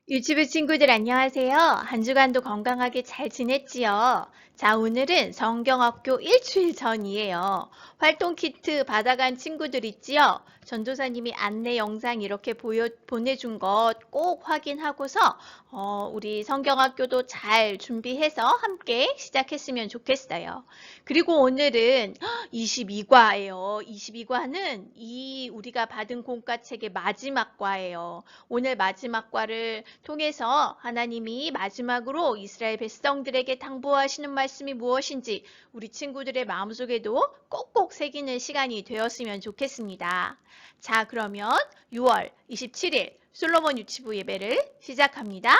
유치부 친구들 안녕하세요. 한 주간도 건강하게 잘 지냈지요? 자, 오늘은 성경학교 일주일 전이에요. 활동 키트 받아간 친구들 있지요? 전도사님이 안내 영상 이렇게 보내준 것 꼭 확인하고서 우리 성경학교도 잘 준비해서 함께 시작했으면 좋겠어요. 그리고 오늘은 22과예요. 22과는 우리가 받은 공과책의 마지막 과예요. 오늘 마지막 과를 통해서 하나님이 마지막으로 이스라엘 백성들에게 당부하시는 말씀이 무엇인지 우리 친구들의 마음속에도 꼭꼭 새기는 시간이 되었으면 좋겠습니다. 자, 그러면 6월 27일 솔로몬 유치부 예배를 시작합니다.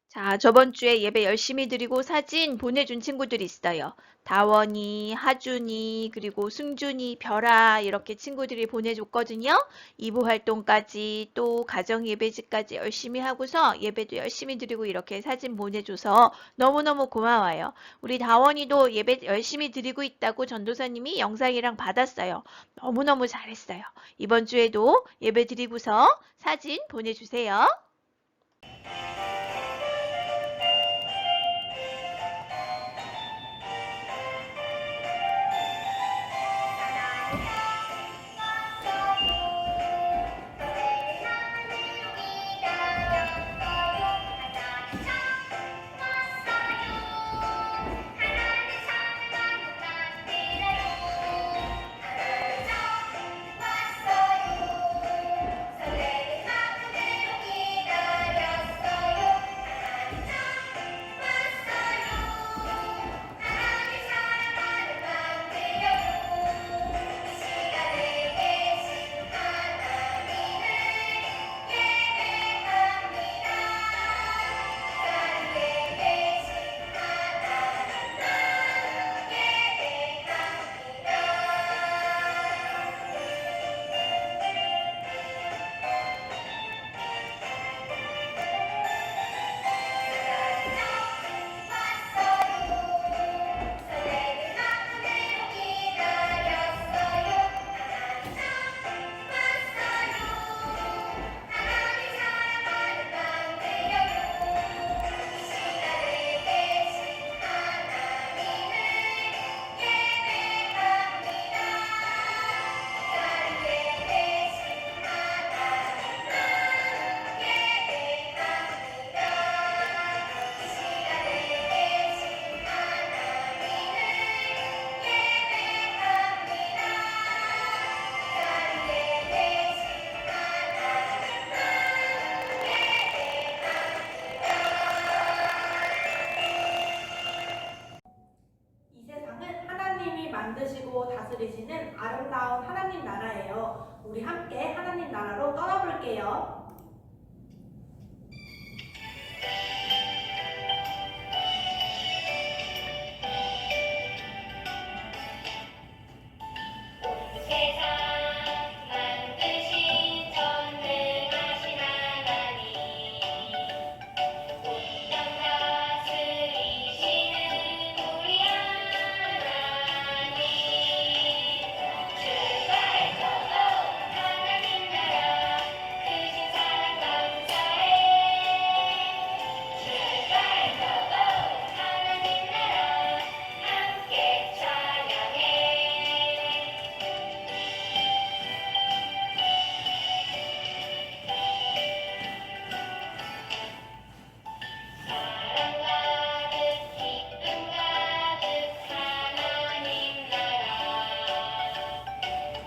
자, 저번 주에 예배 열심히 드리고 사진 보내준 친구들이 있어요. 다원이, 하준이, 그리고 승준이, 별아 이렇게 친구들이 보내줬거든요. 2부 활동까지 또 가정 예배지까지 열심히 하고서 예배도 열심히 드리고 이렇게 사진 보내줘서 너무너무 고마워요. 우리 다원이도 예배 열심히 드리고 있다고 전도사님이 영상이랑 받았어요. 너무너무 잘했어요. 이번 주에도 예배 드리고서 사진 보내주세요. 이 세상은 하나님이 만드시고 다스리시는 아름다운 하나님 나라예요. 우리 함께 하나님 나라로 떠나볼게요. 세상 만드신 전능하신 하나님, 이 땅 다스리시는 우리 하나님, 출발점은 하나님 나라, 크신 사랑 감사해. 출발점은 하나님 나라, 함께 찬양해. 사랑 가득 기쁨 가득 하나님 나라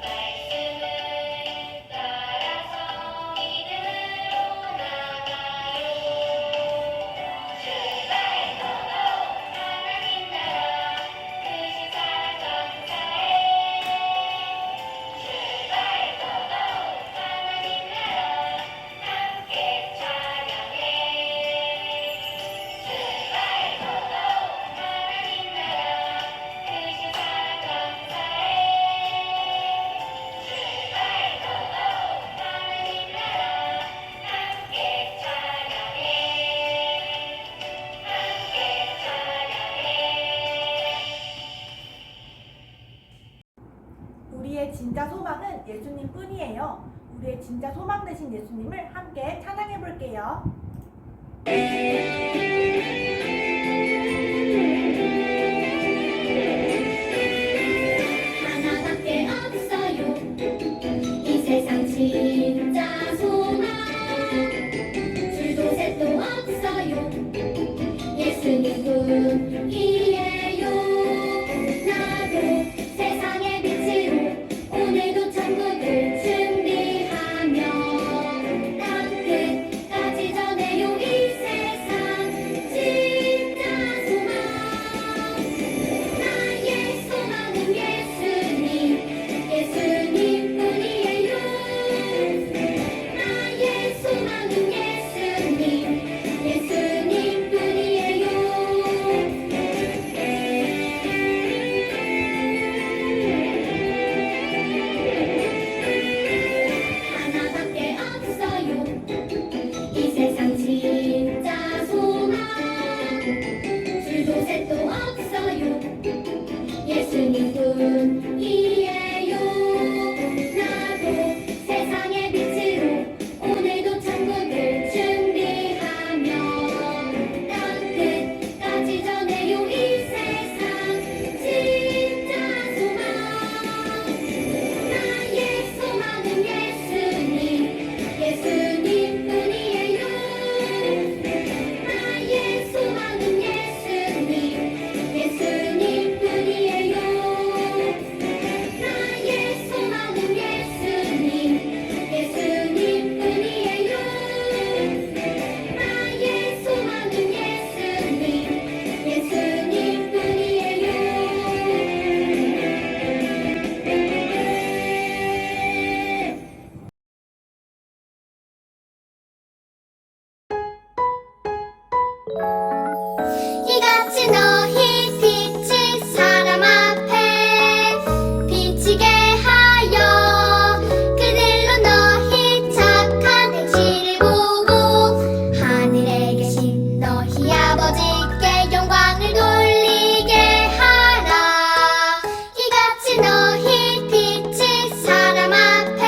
말씀을 따라서 믿음으로 나가요. 출발번호 하나님 나라 크신 사랑 감사해. 출발번호 하나님 나라 함께 찬양해. 출발번호 하나님 나라 크신 사랑 감사해. 출발번호 하나님 나라 함께 찬양해. 함께 찬양해. 우리의 진짜 소망은 예수님 뿐이에요. 우리의 진짜 소망 되신 예수님을 함께 찬양해 볼게요. 하나밖에 없어요. 이 세상 진짜 소망. 둘도 셋도 없어요. 예수님뿐이에요. 나도 세상의 빛으로 오늘도 천국을 준비하며 땅끝까지 전해요. 이 세상 진짜 소망. 나의 소망은 예수님, 예수님뿐이에요. 나의 소망은 예수님, 예수님뿐이에요. 하나밖에 없어요. 이 세상 진짜 소망. 둘도 셋도 없어요. 예수님뿐이에요. 나도 세상의 빛으로 오늘도 천국을 준비하며 땅끝까지 전해요. 이 세상 진짜 소망. 나의 소망은 예수님, 예수님뿐이에요. 나의 소망은 예수님, 예수님뿐이에요. 나의 소망은 예수님, 예수님뿐이에요. 나의 소망은 예수님, 예수님뿐이에요. 이같이 너희 빛이 사람 앞에 비치게 하여 그들로 너희 착한 행실을 보고 하늘에 계신 너희 아버지께 영광을 돌리게 하라. 이같이 너희 빛이 사람 앞에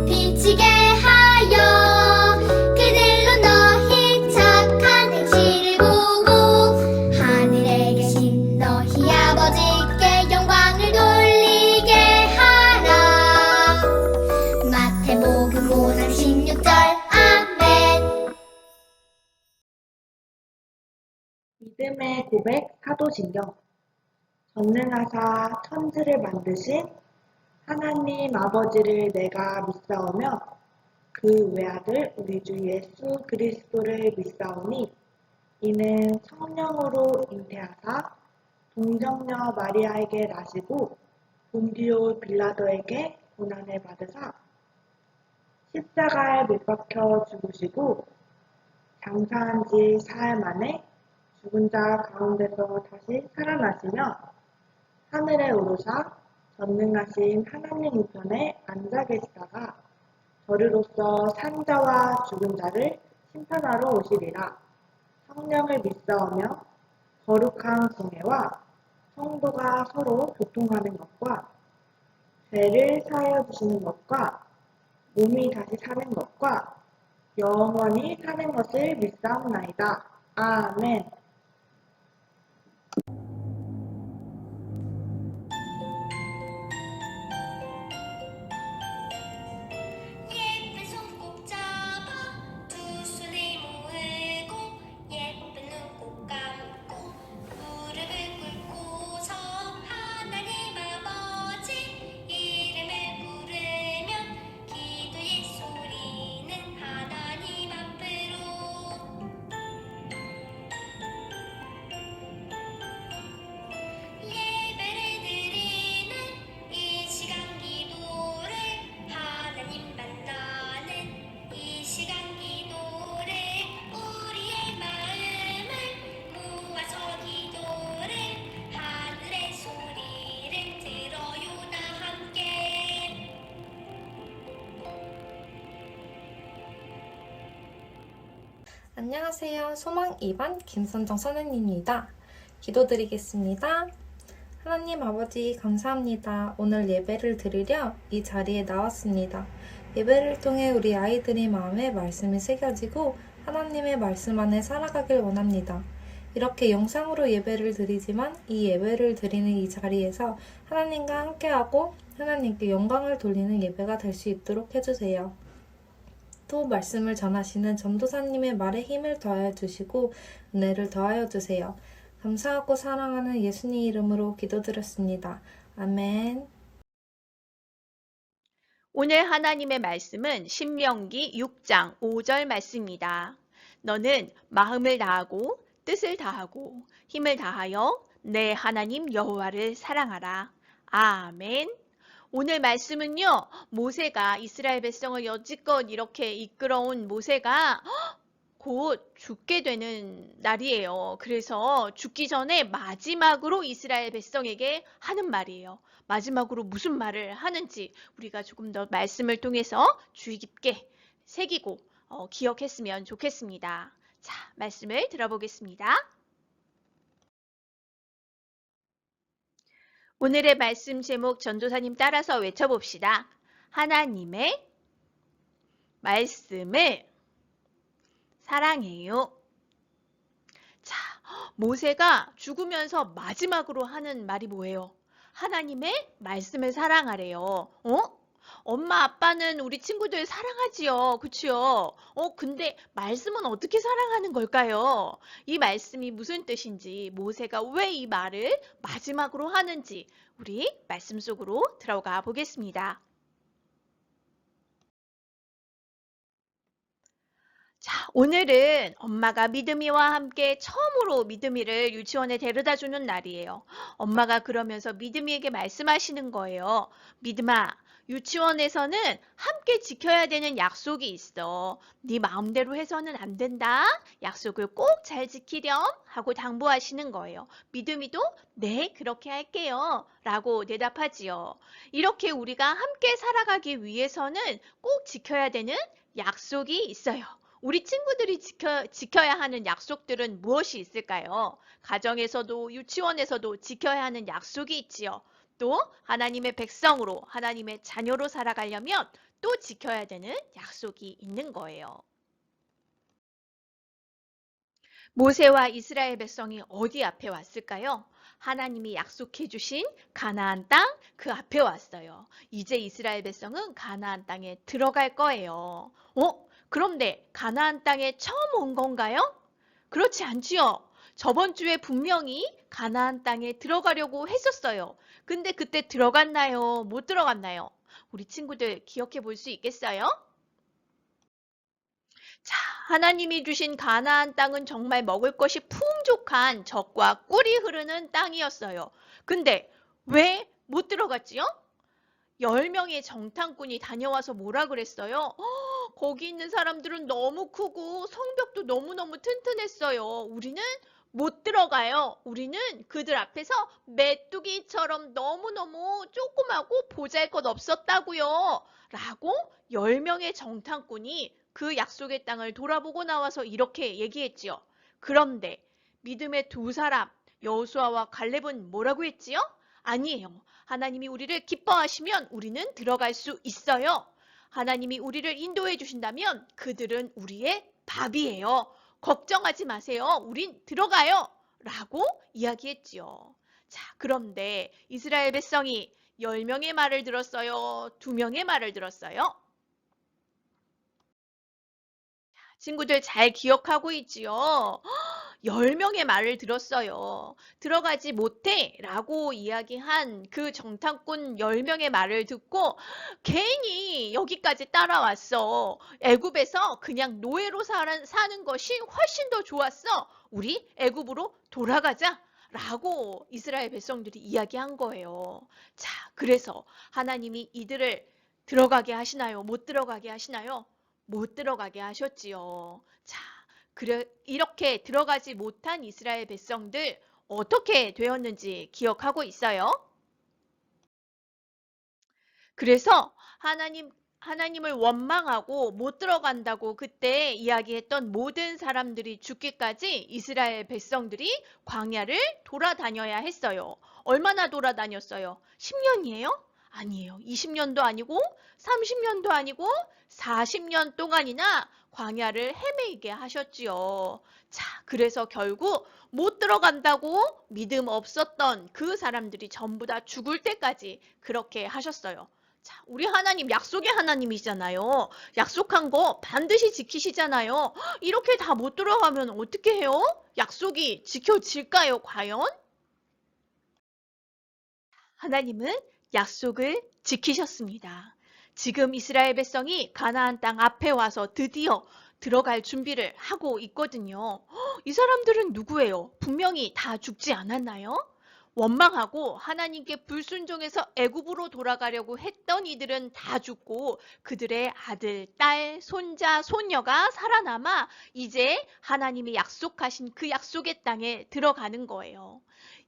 비치게 하여 그들로 너희 착한 행실을 보고 하늘에 계신 너희 아버지께 영광을 돌리게 하라. 마태복음 5장 16절 아멘. 믿음의 고백 사도신경. 전능하사 천지를 만드신 하나님 아버지를 내가 믿사오며 그 외아들 우리 주 예수 그리스도를 믿사오니 이는 성령으로 잉태하사 동정녀 마리아에게 나시고 본디오 빌라도에게 고난을 받으사 십자가에 못 박혀 죽으시고 장사한 지 사흘 만에 죽은 자 가운데서 다시 살아나시며 하늘에 오르사 전능하신 하나님 우편에 앉아 계시다가 저리로서 산 자와 죽은 자를 심판하러 오시리라. 성령을 믿사오며 거룩한 공예와 성도가 서로 교통하는 것과 죄를 사하여 주시는 것과 몸이 다시 사는 것과 영원히 사는 것을 믿사옵나이다. 아멘. 예쁜 손 꼭 잡아 두 손을 모으고 예쁜 눈 꼭 감고 무릎을 꿇고서 하나님 아버지 이름을 부르면 기도의 소리는 하나님 앞으로 예배를 드리는 이 시간 기도를 하나님 만나는 이 시간 기도를 우리의 마음을 모아서 기도를 하늘의 소리를 들어요 다 함께. 안녕하세요. 소망 2반 김선정 선생님입니다. 기도드리겠습니다. 하나님 아버지 감사합니다. 오늘 예배를 드리려 이 자리에 나왔습니다. 예배를 통해 우리 아이들의 마음에 말씀이 새겨지고 하나님의 말씀 안에 살아가길 원합니다. 이렇게 영상으로 예배를 드리지만 이 예배를 드리는 이 자리에서 하나님과 함께하고 하나님께 영광을 돌리는 예배가 될 수 있도록 해주세요. 또 말씀을 전하시는 전도사님의 말에 힘을 더하여 주시고 은혜를 더하여 주세요. 감사하고 사랑하는 예수님 이름으로 기도드렸습니다. 아멘. 오늘 하나님의 말씀은 신명기 6장 5절 말씀입니다. 너는 마음을 다하고 뜻을 다하고 힘을 다하여 내 하나님 여호와를 사랑하라. 아멘. 오늘 말씀은요, 모세가 이스라엘 백성을 여지껏 이렇게 이끌어온 모세가 곧 죽게 되는 날이에요. 그래서 죽기 전에 마지막으로 이스라엘 백성에게 하는 말이에요. 마지막으로 무슨 말을 하는지 우리가 조금 더 말씀을 통해서 주의 깊게 새기고 기억했으면 좋겠습니다. 자, 말씀을 들어보겠습니다. 오늘의 말씀 제목 전도사님 따라서 외쳐봅시다. 하나님의 말씀을 사랑해요. 자, 모세가 죽으면서 마지막으로 하는 말이 뭐예요? 하나님의 말씀을 사랑하래요. 엄마, 아빠는 우리 친구들 사랑하지요. 그치요? 근데 말씀은 어떻게 사랑하는 걸까요? 이 말씀이 무슨 뜻인지, 모세가 왜 이 말을 마지막으로 하는지, 우리 말씀 속으로 들어가 보겠습니다. 자, 오늘은 엄마가 믿음이와 함께 처음으로 믿음이를 유치원에 데려다 주는 날이에요. 엄마가 그러면서 믿음이에게 말씀하시는 거예요. 믿음아, 유치원에서는 함께 지켜야 되는 약속이 있어. 네 마음대로 해서는 안 된다. 약속을 꼭 잘 지키렴 하고 당부하시는 거예요. 믿음이도 네, 그렇게 할게요 라고 대답하지요. 이렇게 우리가 함께 살아가기 위해서는 꼭 지켜야 되는 약속이 있어요. 우리 친구들이 지켜야 하는 약속들은 무엇이 있을까요? 가정에서도 유치원에서도 지켜야 하는 약속이 있지요. 또 하나님의 백성으로 하나님의 자녀로 살아가려면 또 지켜야 되는 약속이 있는 거예요. 모세와 이스라엘 백성이 어디 앞에 왔을까요? 하나님이 약속해 주신 가나안 땅 그 앞에 왔어요. 이제 이스라엘 백성은 가나안 땅에 들어갈 거예요. 그런데 가나안 땅에 처음 온 건가요? 그렇지 않지요. 저번 주에 분명히 가나안 땅에 들어가려고 했었어요. 근데 그때 들어갔나요? 못 들어갔나요? 우리 친구들 기억해 볼 수 있겠어요? 자, 하나님이 주신 가나안 땅은 정말 먹을 것이 풍족한 젖과 꿀이 흐르는 땅이었어요. 근데 왜 못 들어갔지요? 10명의 정탐꾼이 다녀와서 뭐라 그랬어요? 거기 있는 사람들은 너무 크고 성벽도 너무너무 튼튼했어요. 우리는 못 들어가요. 우리는 그들 앞에서 메뚜기처럼 너무너무 조그마고 보잘것없었다고요. 라고 10명의 정탐꾼이 그 약속의 땅을 돌아보고 나와서 이렇게 얘기했지요. 그런데 믿음의 두 사람, 여호수아와 갈렙은 뭐라고 했지요? 아니에요. 하나님이 우리를 기뻐하시면 우리는 들어갈 수 있어요. 하나님이 우리를 인도해 주신다면 그들은 우리의 밥이에요. 걱정하지 마세요. 우린 들어가요. 라고 이야기했지요. 자, 그런데 이스라엘 백성이 10명의 말을 들었어요? 2명의 말을 들었어요? 친구들 잘 기억하고 있지요? 10명의 말을 들었어요. 들어가지 못해 라고 이야기한 그 정탐꾼 10명의 말을 듣고 괜히 여기까지 따라왔어. 애굽에서 그냥 노예로 사는 것이 훨씬 더 좋았어. 우리 애굽으로 돌아가자. 라고 이스라엘 백성들이 이야기한 거예요. 자, 그래서 하나님이 이들을 들어가게 하시나요? 못 들어가게 하시나요? 못 들어가게 하셨지요. 자, 이렇게 들어가지 못한 이스라엘 백성들 어떻게 되었는지 기억하고 있어요? 그래서 하나님을 원망하고 못 들어간다고 그때 이야기했던 모든 사람들이 죽기까지 이스라엘 백성들이 광야를 돌아다녀야 했어요. 얼마나 돌아다녔어요? 10년이에요? 아니에요. 20년도 아니고 30년도 아니고 40년 동안이나 광야를 헤매게 하셨지요. 자, 그래서 결국 못 들어간다고 믿음 없었던 그 사람들이 전부 다 죽을 때까지 그렇게 하셨어요. 자, 우리 하나님 약속의 하나님이잖아요. 약속한 거 반드시 지키시잖아요. 이렇게 다 못 들어가면 어떻게 해요? 약속이 지켜질까요, 과연? 하나님은 약속을 지키셨습니다. 지금 이스라엘 백성이 가나안 땅 앞에 와서 드디어 들어갈 준비를 하고 있거든요. 이 사람들은 누구예요? 분명히 다 죽지 않았나요? 원망하고 하나님께 불순종해서 애굽으로 돌아가려고 했던 이들은 다 죽고 그들의 아들, 딸, 손자, 손녀가 살아남아 이제 하나님이 약속하신 그 약속의 땅에 들어가는 거예요.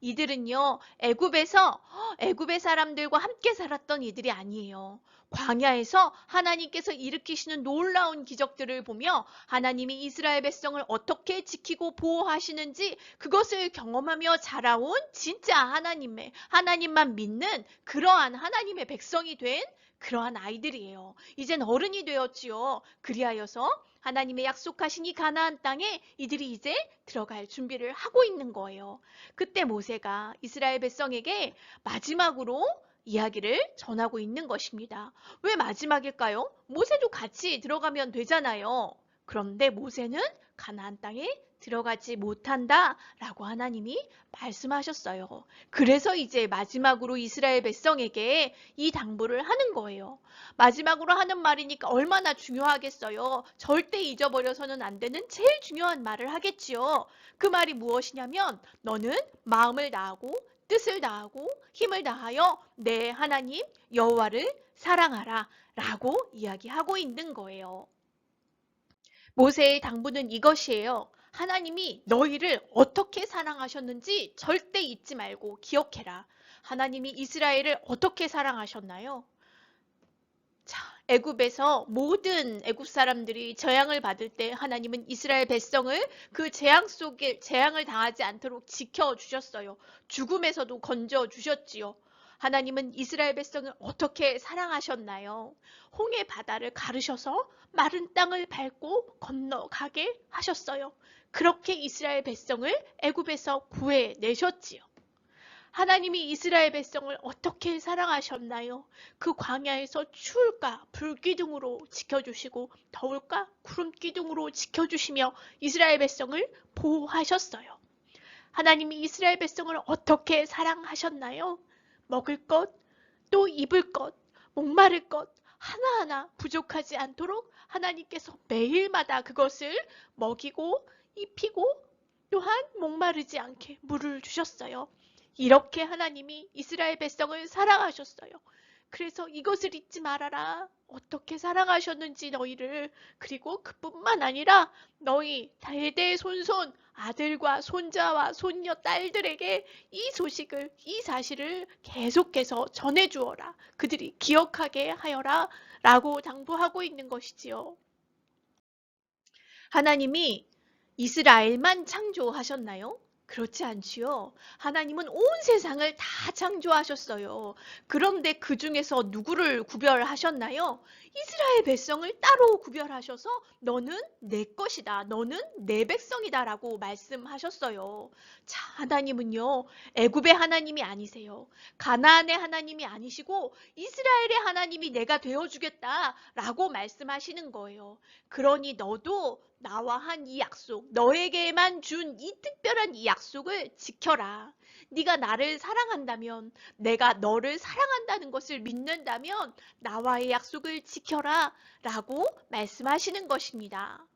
이들은요, 애굽의 사람들과 함께 살았던 이들이 아니에요. 광야에서 하나님께서 일으키시는 놀라운 기적들을 보며 하나님이 이스라엘 백성을 어떻게 지키고 보호하시는지 그것을 경험하며 자라온 진짜 하나님만 믿는 그러한 하나님의 백성이 된 그러한 아이들이에요. 이젠 어른이 되었지요. 그리하여서 하나님의 약속하신 이 가나안 땅에 이들이 이제 들어갈 준비를 하고 있는 거예요. 그때 모세가 이스라엘 백성에게 마지막으로 이야기를 전하고 있는 것입니다. 왜 마지막일까요? 모세도 같이 들어가면 되잖아요. 그런데 모세는 가나안 땅에 들어가지 못한다라고 하나님이 말씀하셨어요. 그래서 이제 마지막으로 이스라엘 백성에게 이 당부를 하는 거예요. 마지막으로 하는 말이니까 얼마나 중요하겠어요. 절대 잊어버려서는 안 되는 제일 중요한 말을 하겠지요. 그 말이 무엇이냐면 너는 마음을 다하고 뜻을 다하고 힘을 다하여 내 하나님 여호와를 사랑하라 라고 이야기하고 있는 거예요. 모세의 당부는 이것이에요. 하나님이 너희를 어떻게 사랑하셨는지 절대 잊지 말고 기억해라. 하나님이 이스라엘을 어떻게 사랑하셨나요? 자, 애굽에서 모든 애굽 사람들이 재앙을 받을 때 하나님은 이스라엘 백성을 그 재앙을 당하지 않도록 지켜주셨어요. 죽음에서도 건져주셨지요. 하나님은 이스라엘 백성을 어떻게 사랑하셨나요? 홍해 바다를 가르셔서 마른 땅을 밟고 건너가게 하셨어요. 그렇게 이스라엘 백성을 애굽에서 구해내셨지요. 하나님이 이스라엘 백성을 어떻게 사랑하셨나요? 그 광야에서 추울까 불기둥으로 지켜주시고 더울까 구름기둥으로 지켜주시며 이스라엘 백성을 보호하셨어요. 하나님이 이스라엘 백성을 어떻게 사랑하셨나요? 먹을 것, 또 입을 것, 목마를 것 하나하나 부족하지 않도록 하나님께서 매일마다 그것을 먹이고 입히고 또한 목마르지 않게 물을 주셨어요. 이렇게 하나님이 이스라엘 백성을 사랑하셨어요. 그래서 이것을 잊지 말아라. 어떻게 사랑하셨는지 너희를. 그리고 그뿐만 아니라 너희 대대손손 아들과 손자와 손녀 딸들에게 이 소식을, 이 사실을 계속해서 전해주어라. 그들이 기억하게 하여라. 라고 당부하고 있는 것이지요. 하나님이 이스라엘만 창조하셨나요? 그렇지 않지요. 하나님은 온 세상을 다 창조하셨어요. 그런데 그 중에서 누구를 구별하셨나요? 이스라엘 백성을 따로 구별하셔서 너는 내 것이다. 너는 내 백성이다 라고 말씀하셨어요. 자, 하나님은요. 애굽의 하나님이 아니세요. 가나안의 하나님이 아니시고 이스라엘의 하나님이 내가 되어주겠다 라고 말씀하시는 거예요. 그러니 너도 나와 한 이 약속, 너에게만 준 이 특별한 이 약속을 지켜라. 네가 나를 사랑한다면, 내가 너를 사랑한다는 것을 믿는다면 나와의 약속을 지켜라 라고 말씀하시는 것입니다.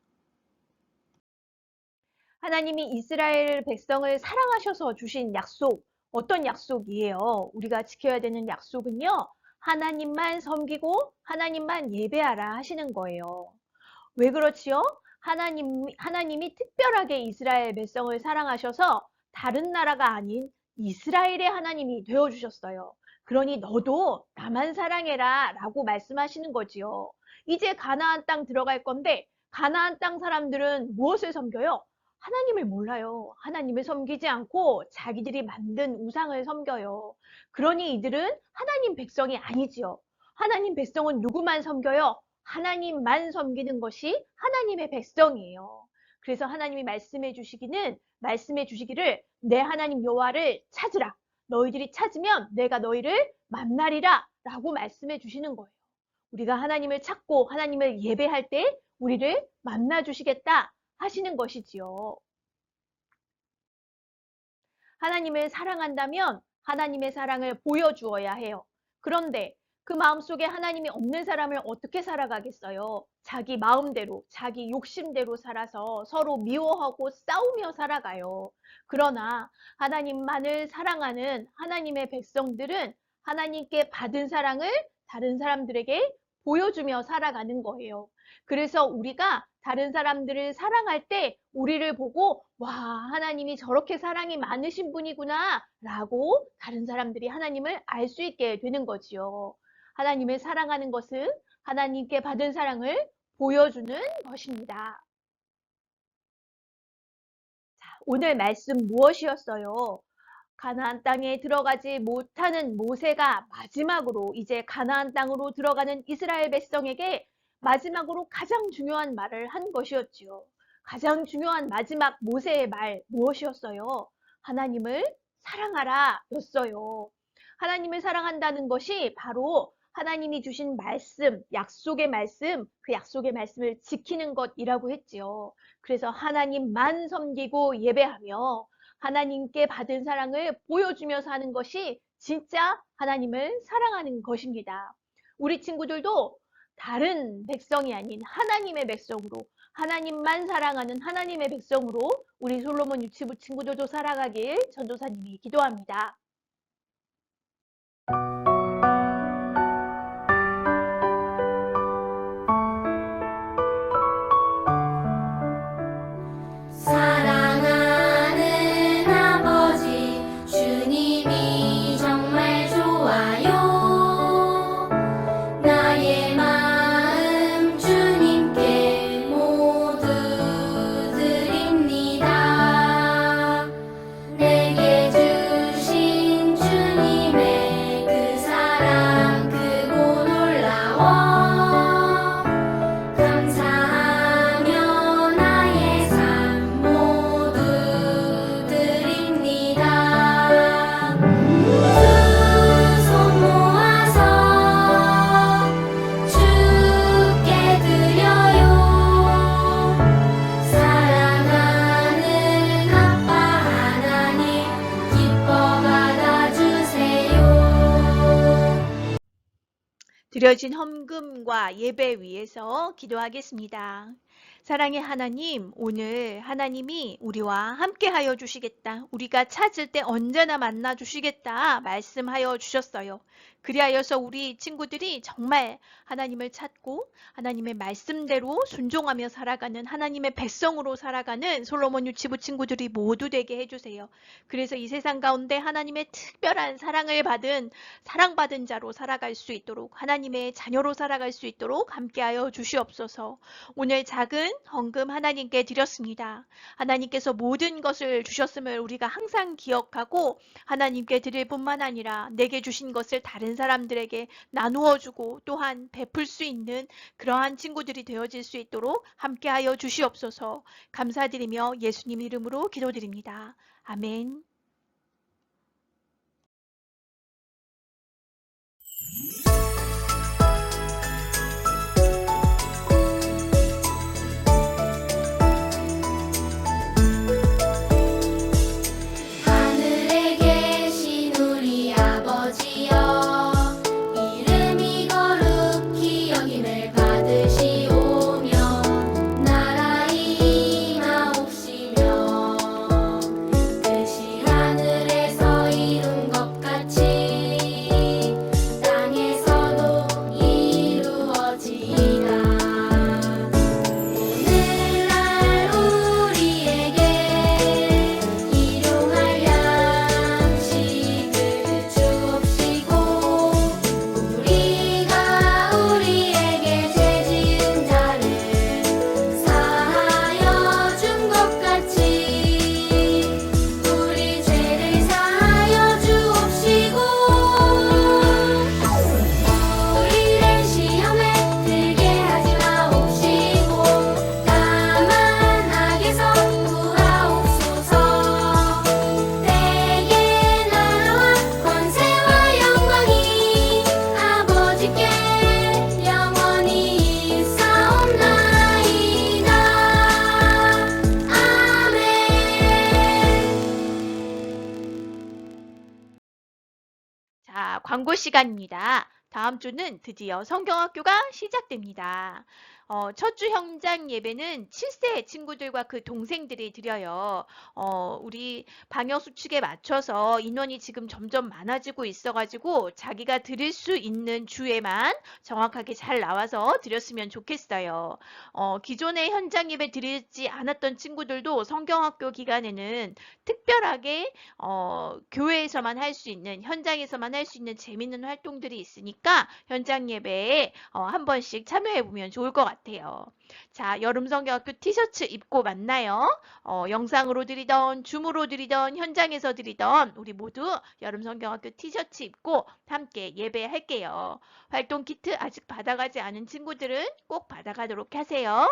하나님이 이스라엘 백성을 사랑하셔서 주신 약속, 어떤 약속이에요? 우리가 지켜야 되는 약속은요. 하나님만 섬기고 하나님만 예배하라 하시는 거예요. 왜 그렇지요? 하나님이 특별하게 이스라엘 백성을 사랑하셔서 다른 나라가 아닌 이스라엘의 하나님이 되어주셨어요. 그러니 너도 나만 사랑해라 라고 말씀하시는 거지요. 이제 가나안 땅 들어갈 건데 가나안 땅 사람들은 무엇을 섬겨요? 하나님을 몰라요. 하나님을 섬기지 않고 자기들이 만든 우상을 섬겨요. 그러니 이들은 하나님 백성이 아니지요. 하나님 백성은 누구만 섬겨요? 하나님만 섬기는 것이 하나님의 백성이에요. 그래서 하나님이 말씀해 주시기를 내 하나님 여호와를 찾으라. 너희들이 찾으면 내가 너희를 만나리라 라고 말씀해 주시는 거예요. 우리가 하나님을 찾고 하나님을 예배할 때 우리를 만나 주시겠다 하시는 것이지요. 하나님을 사랑한다면 하나님의 사랑을 보여주어야 해요. 그런데 그 마음속에 하나님이 없는 사람을 어떻게 살아가겠어요? 자기 마음대로, 자기 욕심대로 살아서 서로 미워하고 싸우며 살아가요. 그러나 하나님만을 사랑하는 하나님의 백성들은 하나님께 받은 사랑을 다른 사람들에게 보여주며 살아가는 거예요. 그래서 우리가 다른 사람들을 사랑할 때 우리를 보고 와, 하나님이 저렇게 사랑이 많으신 분이구나 라고 다른 사람들이 하나님을 알 수 있게 되는 거지요. 하나님을 사랑하는 것은 하나님께 받은 사랑을 보여주는 것입니다. 자, 오늘 말씀 무엇이었어요? 가나안 땅에 들어가지 못하는 모세가 마지막으로 이제 가나안 땅으로 들어가는 이스라엘 백성에게 마지막으로 가장 중요한 말을 한 것이었지요. 가장 중요한 마지막 모세의 말 무엇이었어요? 하나님을 사랑하라 였어요. 하나님을 사랑한다는 것이 바로 하나님이 주신 말씀, 약속의 말씀, 그 약속의 말씀을 지키는 것이라고 했지요. 그래서 하나님만 섬기고 예배하며 하나님께 받은 사랑을 보여주며 사는 것이 진짜 하나님을 사랑하는 것입니다. 우리 친구들도 다른 백성이 아닌 하나님의 백성으로 하나님만 사랑하는 하나님의 백성으로 우리 솔로몬 유치부 친구들도 살아가길 전도사님이 기도합니다. 사랑하는 아버지 주님이 정말 좋아요. 나의 마음 주님께 모두 드립니다. 내게 주신 주님의 그 사랑 크고 놀라워. 감사하며 나의 삶 모두 드립니다. 두 손 모아서 주께 드려요. 사랑하는 아빠 하나님 기뻐 받아주세요. 드려진 헌금과 예배 위해서 기도하겠습니다. 사랑의 하나님, 오늘 하나님이 우리와 함께 하여 주시겠다. 우리가 찾을 때 언제나 만나 주시겠다 말씀하여 주셨어요. 그리하여서 우리 친구들이 정말 하나님을 찾고 하나님의 말씀대로 순종하며 살아가는 하나님의 백성으로 살아가는 솔로몬 유치부 친구들이 모두 되게 해주세요. 그래서 이 세상 가운데 하나님의 특별한 사랑을 받은 사랑받은 자로 살아갈 수 있도록 하나님의 자녀로 살아갈 수 있도록 함께하여 주시옵소서. 오늘 작은 헌금 하나님께 드렸습니다. 하나님께서 모든 것을 주셨음을 우리가 항상 기억하고 하나님께 드릴 뿐만 아니라 내게 주신 것을 다른 사람들에게 나누어 주고 또한 베풀 수 있는 그러한 친구들이 되어질 수 있도록 함께하여 주시옵소서. 감사드리며 예수님 이름으로 기도드립니다. 아멘. 하늘에 계신 우리 아버지여 이름이 거룩히 여김을 받으시오며 나라의 임하옵시며 뜻이 광고 시간입니다. 다음 주는 드디어 성경학교가 시작됩니다. 첫 주 현장 예배는 7세 친구들과 그 동생들이 드려요. 우리 방역 수칙에 맞춰서 인원이 지금 점점 많아지고 있어가지고 자기가 드릴 수 있는 주에만 정확하게 잘 나와서 드렸으면 좋겠어요. 기존에 현장 예배 드리지 않았던 친구들도 성경학교 기간에는 특별하게 교회에서만 할 수 있는, 현장에서만 할 수 있는 재밌는 활동들이 있으니까 현장 예배에 한 번씩 참여해보면 좋을 것 같아요. 자, 여름 성경학교 티셔츠 입고 만나요. 영상으로 드리던, 줌으로 드리던, 현장에서 드리던 우리 모두 여름 성경학교 티셔츠 입고 함께 예배할게요. 활동 키트 아직 받아가지 않은 친구들은 꼭 받아가도록 하세요.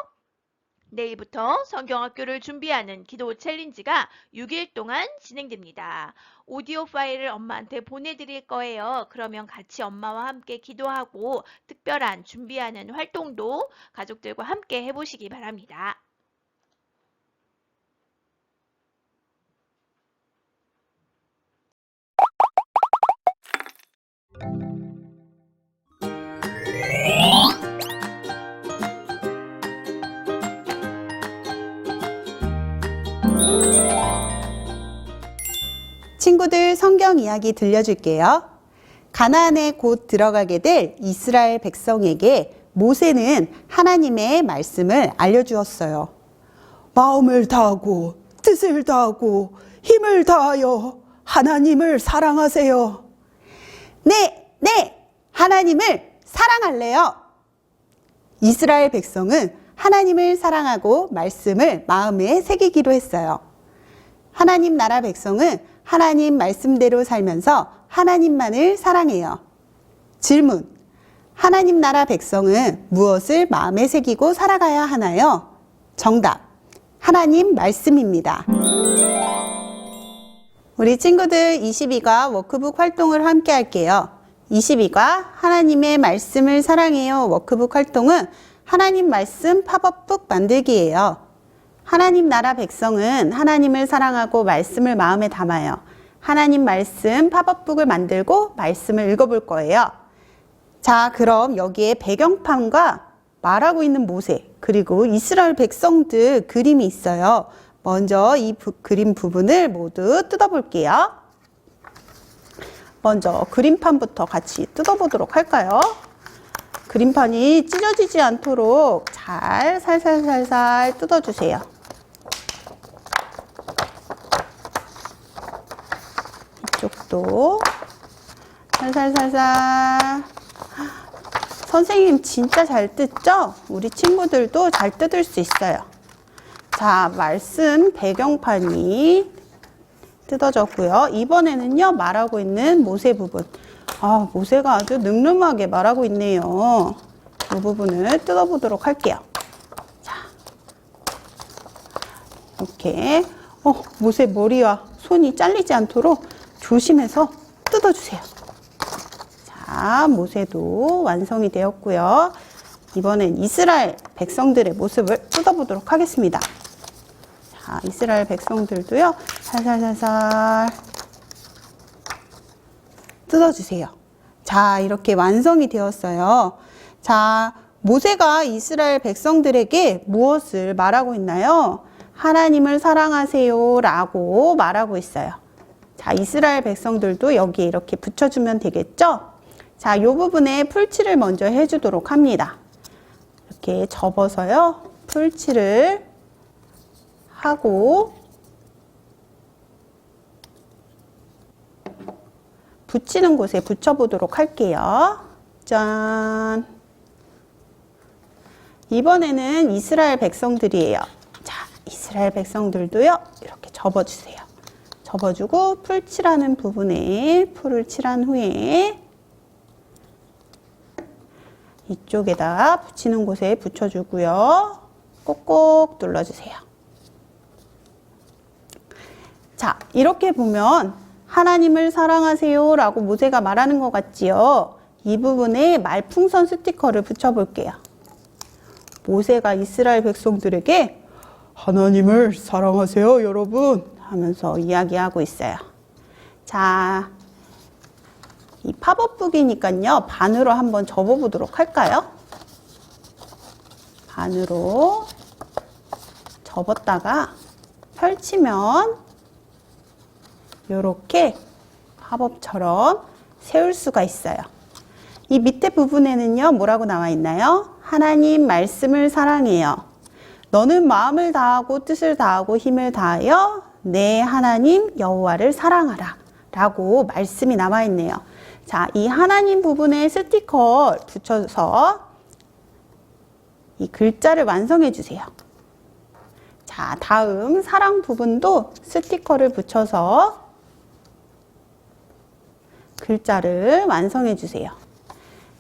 내일부터 성경학교를 준비하는 기도 챌린지가 6일 동안 진행됩니다. 오디오 파일을 엄마한테 보내드릴 거예요. 그러면 같이 엄마와 함께 기도하고 특별한 준비하는 활동도 가족들과 함께 해보시기 바랍니다. 친구들 성경 이야기 들려줄게요. 가나안에 곧 들어가게 될 이스라엘 백성에게 모세는 하나님의 말씀을 알려주었어요. 마음을 다하고 뜻을 다하고 힘을 다하여 하나님을 사랑하세요. 네, 하나님을 사랑할래요. 이스라엘 백성은 하나님을 사랑하고 말씀을 마음에 새기기로 했어요. 하나님 나라 백성은 하나님 말씀대로 살면서 하나님만을 사랑해요. 질문: 하나님 나라 백성은 무엇을 마음에 새기고 살아가야 하나요? 정답: 하나님 말씀입니다. 우리 친구들 22과 워크북 활동을 함께 할게요. 22과 하나님의 말씀을 사랑해요 워크북 활동은 하나님 말씀 팝업북 만들기예요. 하나님 나라 백성은 하나님을 사랑하고 말씀을 마음에 담아요. 하나님 말씀 팝업북을 만들고 말씀을 읽어볼 거예요. 자, 그럼 여기에 배경판과 말하고 있는 모세 그리고 이스라엘 백성들 그림이 있어요. 먼저 이 그림 부분을 모두 뜯어볼게요. 먼저 그림판부터 같이 뜯어보도록 할까요? 그림판이 찢어지지 않도록 잘 살살살살 뜯어주세요. 이쪽도 살살살살. 선생님 진짜 잘 뜯죠? 우리 친구들도 잘 뜯을 수 있어요. 자, 말씀 배경판이 뜯어졌고요. 이번에는요, 말하고 있는 모세 부분. 모세가 아주 늠름하게 말하고 있네요. 이 부분을 뜯어보도록 할게요. 자, 이렇게 모세 머리와 손이 잘리지 않도록 조심해서 뜯어주세요. 자, 모세도 완성이 되었고요. 이번엔 이스라엘 백성들의 모습을 뜯어보도록 하겠습니다. 자, 이스라엘 백성들도요, 살살살살 뜯어주세요. 자, 이렇게 완성이 되었어요. 자, 모세가 이스라엘 백성들에게 무엇을 말하고 있나요? 하나님을 사랑하세요 라고 말하고 있어요. 자, 이스라엘 백성들도 여기에 이렇게 붙여주면 되겠죠? 자, 이 부분에 풀칠을 먼저 해주도록 합니다. 이렇게 접어서요, 풀칠을 하고 붙이는 곳에 붙여보도록 할게요. 짠! 이번에는 이스라엘 백성들이에요. 자, 이스라엘 백성들도요, 이렇게 접어주세요. 접어주고 풀칠하는 부분에 풀을 칠한 후에 이쪽에다 붙이는 곳에 붙여주고요. 꼭꼭 눌러주세요. 자, 이렇게 보면 하나님을 사랑하세요 라고 모세가 말하는 것 같지요. 이 부분에 말풍선 스티커를 붙여볼게요. 모세가 이스라엘 백성들에게 하나님을 사랑하세요 여러분 하면서 이야기하고 있어요. 자, 이 팝업북이니까요. 반으로 한번 접어보도록 할까요? 반으로 접었다가 펼치면 이렇게 팝업처럼 세울 수가 있어요. 이 밑에 부분에는요, 뭐라고 나와 있나요? 하나님 말씀을 사랑해요. 너는 마음을 다하고 뜻을 다하고 힘을 다하여 내 하나님 여호와를 사랑하라 라고 말씀이 남아 있네요. 자, 이 하나님 부분에 스티커 붙여서 이 글자를 완성해 주세요. 자, 다음 사랑 부분도 스티커를 붙여서 글자를 완성해 주세요.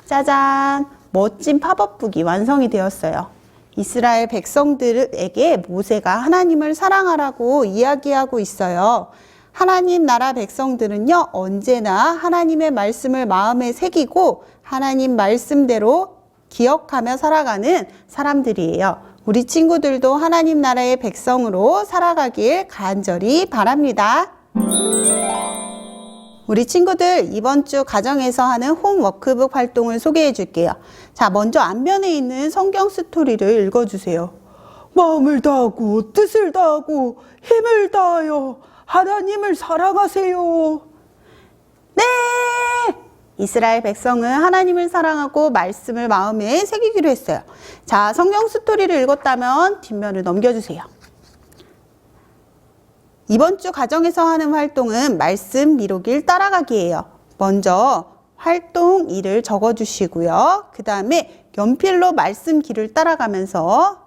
짜잔! 멋진 팝업북이 완성이 되었어요. 이스라엘 백성들에게 모세가 하나님을 사랑하라고 이야기하고 있어요. 하나님 나라 백성들은요, 언제나 하나님의 말씀을 마음에 새기고 하나님 말씀대로 기억하며 살아가는 사람들이에요. 우리 친구들도 하나님 나라의 백성으로 살아가길 간절히 바랍니다. 우리 친구들 이번 주 가정에서 하는 홈워크북 활동을 소개해 줄게요. 자, 먼저 앞면에 있는 성경 스토리를 읽어주세요. 마음을 다하고 뜻을 다하고 힘을 다하여 하나님을 사랑하세요. 네! 이스라엘 백성은 하나님을 사랑하고 말씀을 마음에 새기기로 했어요. 자, 성경 스토리를 읽었다면 뒷면을 넘겨주세요. 이번 주 가정에서 하는 활동은 말씀 미루길 따라가기예요. 먼저 활동 1을 적어주시고요. 그 다음에 연필로 말씀 길을 따라가면서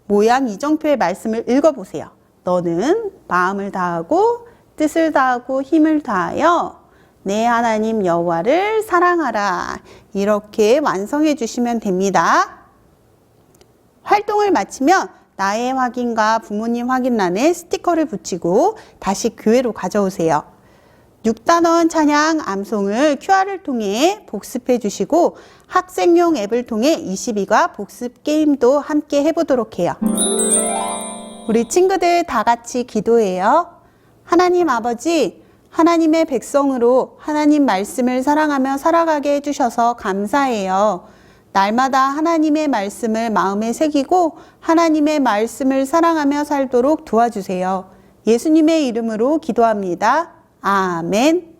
모양 이정표의 말씀을 읽어보세요. 너는 마음을 다하고 뜻을 다하고 힘을 다하여 내 하나님 여호와를 사랑하라. 이렇게 완성해 주시면 됩니다. 활동을 마치면 나의 확인과 부모님 확인란에 스티커를 붙이고 다시 교회로 가져오세요. 6단원 찬양 암송을 QR을 통해 복습해 주시고 학생용 앱을 통해 22과 복습 게임도 함께 해보도록 해요. 우리 친구들 다 같이 기도해요. 하나님 아버지, 하나님의 백성으로 하나님 말씀을 사랑하며 살아가게 해주셔서 감사해요. 날마다 하나님의 말씀을 마음에 새기고 하나님의 말씀을 사랑하며 살도록 도와주세요. 예수님의 이름으로 기도합니다. 아멘.